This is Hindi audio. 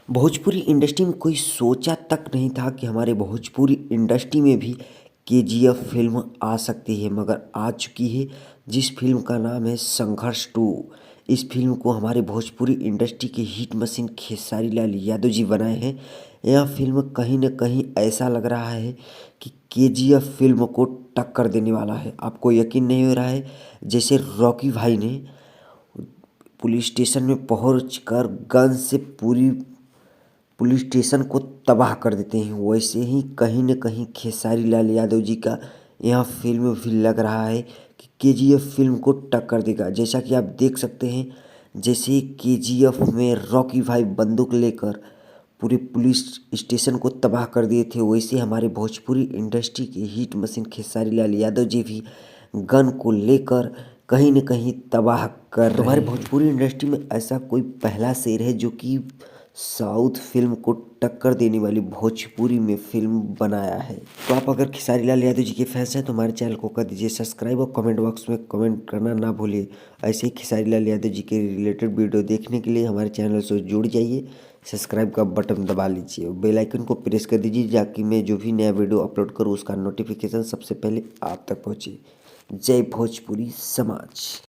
भोजपुरी इंडस्ट्री में कोई सोचा तक नहीं था कि हमारे भोजपुरी इंडस्ट्री में भी केजीएफ फिल्म आ सकती है, मगर आ चुकी है। जिस फिल्म का नाम है संघर्ष 2। इस फिल्म को हमारे भोजपुरी इंडस्ट्री के हिट मशीन खेसारी लाल यादव जी बनाए हैं। यह फिल्म कहीं न कहीं ऐसा लग रहा है कि केजीएफ फिल्म को टक्कर देने वाला है। आपको यकीन नहीं हो रहा है? जैसे रॉकी भाई ने पुलिस स्टेशन में पहुंचकर गन से पूरी पुलिस स्टेशन को तबाह कर देते हैं, वैसे ही कहीं न कहीं खेसारी लाल यादव जी का यह फिल्म भी लग रहा है कि केजीएफ फिल्म को टक्कर देगा। जैसा कि आप देख सकते हैं, जैसे केजीएफ में रॉकी भाई बंदूक लेकर पूरे पुलिस स्टेशन को तबाह कर दिए थे, वैसे हमारे भोजपुरी इंडस्ट्री के हिट मशीन खेसारी लाल यादव जी भी गन को लेकर कहीं न कहीं तबाह कर रहे हैं। हमारे भोजपुरी इंडस्ट्री में ऐसा कोई पहला शेर है जो कि साउथ फिल्म को टक्कर देने वाली भोजपुरी में फिल्म बनाया है। तो आप अगर खेसारी लाल यादव जी के फैंस हैं तो हमारे चैनल को कर दीजिए सब्सक्राइब और कमेंट बॉक्स में कमेंट करना ना भूलिए। ऐसे ही खेसारी लाल यादव जी के रिलेटेड वीडियो देखने के लिए हमारे चैनल से जुड़ जाइए, सब्सक्राइब का बटन दबा लीजिए, बेल आइकन को प्रेस कर दीजिए ताकि मैं जो भी नया वीडियो अपलोड करूँ उसका नोटिफिकेशन सबसे पहले आप तक पहुँचे। जय भोजपुरी समाज।